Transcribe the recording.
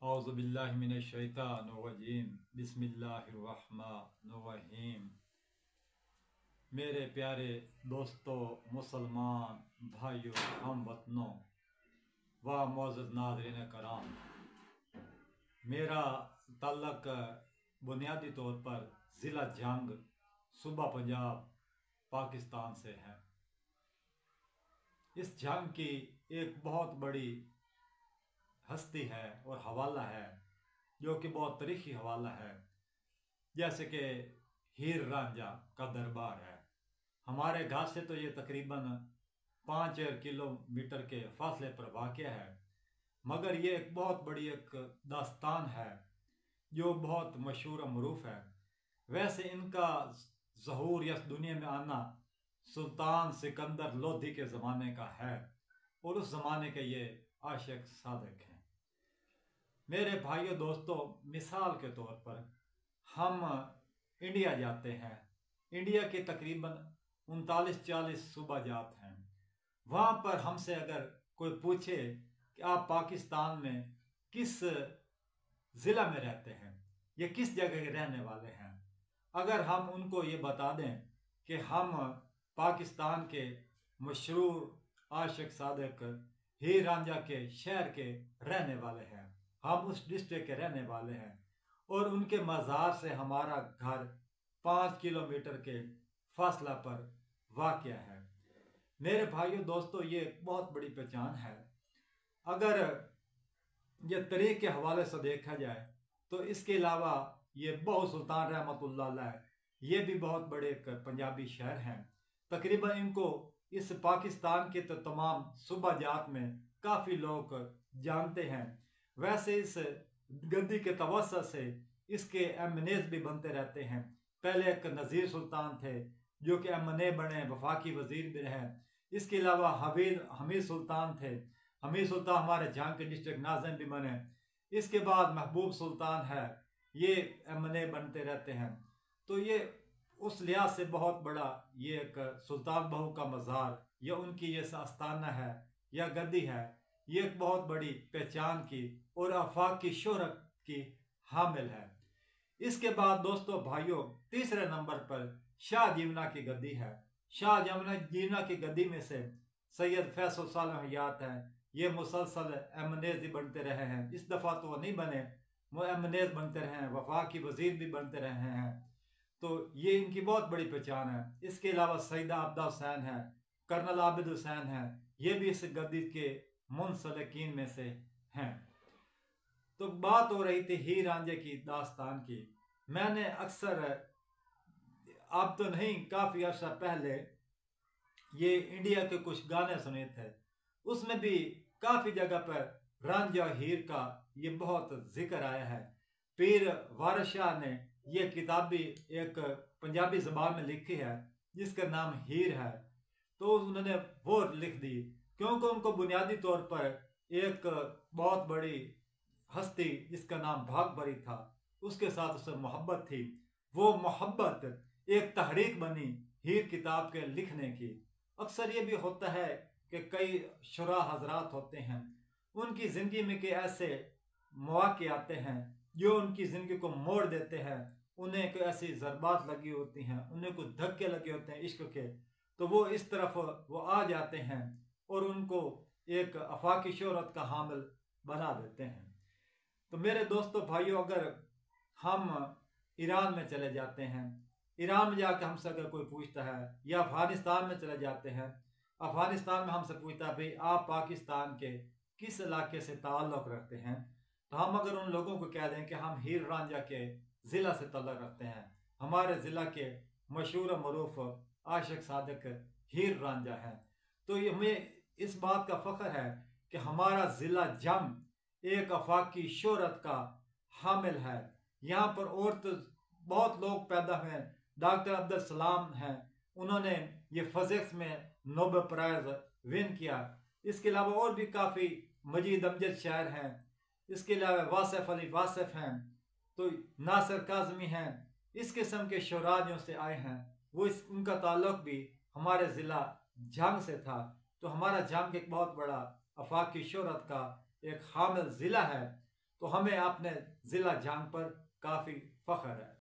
औज़ुबिल्लाहि मिनश्शैतानिर्रजीम बिस्मिल्लाहिर्रहमानिर्रहीम। मेरे प्यारे दोस्तों, मुसलमान भाइयों, हम वतनों व मोअज़्ज़ज़ नाज़रीन कराम, मेरा ताल्लुक़ बुनियादी तौर पर ज़िला जंग, सूबा पंजाब, पाकिस्तान से है। इस जंग की एक बहुत बड़ी हस्ती है और हवाला है जो कि बहुत तारीखी हवाला है। जैसे कि हीर रांझा का दरबार है। हमारे घर से तो ये तकरीबन 5 किलोमीटर के फासले पर वाक़या है, मगर ये एक बहुत बड़ी एक दास्तान है जो बहुत मशहूर और मरूफ है। वैसे इनका ज़हूर या दुनिया में आना सुल्तान सिकंदर लोधी के ज़माने का है और उस ज़माने के ये आशिक सादिक हैं। मेरे भाइयों दोस्तों, मिसाल के तौर पर हम इंडिया जाते हैं। इंडिया के तकरीबन 39-40 सूबा जात हैं। वहाँ पर हमसे अगर कोई पूछे कि आप पाकिस्तान में किस ज़िला में रहते हैं या किस जगह के रहने वाले हैं, अगर हम उनको ये बता दें कि हम पाकिस्तान के मशहूर आशिक सादिक हीर रांझा के शहर के रहने वाले हैं, हम उस डिस्ट्रिक्ट के रहने वाले हैं और उनके मज़ार से हमारा घर 5 किलोमीटर के फासला पर वाक़या है। मेरे भाइयों दोस्तों, ये बहुत बड़ी पहचान है। अगर ये तरीक़ के हवाले से देखा जाए तो इसके अलावा ये बहू सुल्तान रहमतुल्लाह अलैह, ये भी बहुत बड़े एक पंजाबी शहर हैं। तकरीबन इनको इस पाकिस्तान के तो तमाम सूबा जात में काफ़ी लोग जानते हैं। वैसे इस गद्दी के तवस्सुत से इसके एमएनएस भी बनते रहते हैं। पहले एक नज़ीर सुल्तान थे जो कि एमएनए बने, वफाकी वजीर भी रहे। इसके अलावा हमीद सुल्तान थे। हमीद सुल्तान हमारे जंग के डिस्ट्रिक्ट नाज़िम भी बने। इसके बाद महबूब सुल्तान है, ये एमएनए बनते रहते हैं। तो ये उस लिहाज से बहुत बड़ा ये एक सुल्तान बहू का मज़ार या उनकी ये आस्थाना है या गद्दी है, ये एक बहुत बड़ी पहचान की और आफाक की शोहरत की हामिल है। इसके बाद दोस्तों भाइयों, तीसरे नंबर पर शाह जीवना की गद्दी है। शाह जीवना की गद्दी में से सैयद फैसल सालम हयात हैं। ये मुसलसल एमएनएज बनते रहे हैं। इस दफ़ा तो वो नहीं बने, वो एमएनएज बनते रहे हैं, वफाकी वजीर भी बनते रहे हैं। तो ये इनकी बहुत बड़ी पहचान है। इसके अलावा सईदा आबदा हुसैन है, कर्नल आबिद हुसैन है, ये भी इस गद्दी के मुनसलिकीन में से हैं। तो बात हो रही थी हीर रांझे की दास्तान की। मैंने अक्सर, अब तो नहीं, काफ़ी अर्सा पहले ये इंडिया के कुछ गाने सुने थे। उसमें भी काफ़ी जगह पर रांझा हीर का ये बहुत जिक्र आया है। पीर वारिस शाह ने ये किताब भी एक पंजाबी ज़बान में लिखी है जिसका नाम हीर है। तो उन्होंने वो लिख दी क्योंकि उनको बुनियादी तौर पर एक बहुत बड़ी हस्ती जिसका नाम भागभरी था, उसके साथ उससे मोहब्बत थी। वो मोहब्बत एक तहरीक बनी हीर किताब के लिखने की। अक्सर ये भी होता है कि कई शुरा हजरात होते हैं, उनकी ज़िंदगी में के ऐसे मौके आते हैं जो उनकी ज़िंदगी को मोड़ देते हैं। उन्हें कोई ऐसी ज़रबात लगी होती हैं, उन्हें कुछ धक्के लगे होते हैं इश्क के, तो वो इस तरफ वो आ जाते हैं और उनको एक आफाकी शोहरत का हामिल बना देते हैं। तो मेरे दोस्तों भाइयों, अगर हम ईरान में चले जाते हैं, ईरान में जाकर हमसे अगर कोई पूछता है, या अफ़गानिस्तान में चले जाते हैं, अफ़गानिस्तान में हमसे पूछता है भाई आप पाकिस्तान के किस इलाके से ताल्लुक़ रखते हैं, तो हम अगर उन लोगों को कह दें कि हम हीर रांझा के ज़िला से ताल्लुक़ रखते हैं, हमारे ज़िला के मशहूर मरूफ आशिक सादिक हीर रांझा है, तो ये हमें इस बात का फ़ख्र है कि हमारा ज़िला जंग एक आफाकी शोहरत का हामिल है। यहाँ पर और तो बहुत लोग पैदा हुए। डॉक्टर अब्दुल सलाम हैं, उन्होंने ये फिज़िक्स में नोबेल प्राइज़ विन किया। इसके अलावा और भी काफ़ी मजीद अमजद शायर हैं। इसके अलावा वासिफ अली वासिफ हैं, तो नासिर काज़मी हैं। इस किस्म के शुराजियों से आए हैं, वो उनका ताल्लुक़ भी हमारे ज़िला जंग से था। तो हमारा जंग एक बहुत बड़ा आफाकी शोहरत का एक हामिल ज़िला है। तो हमें अपने ज़िला झांग पर काफ़ी फख्र है।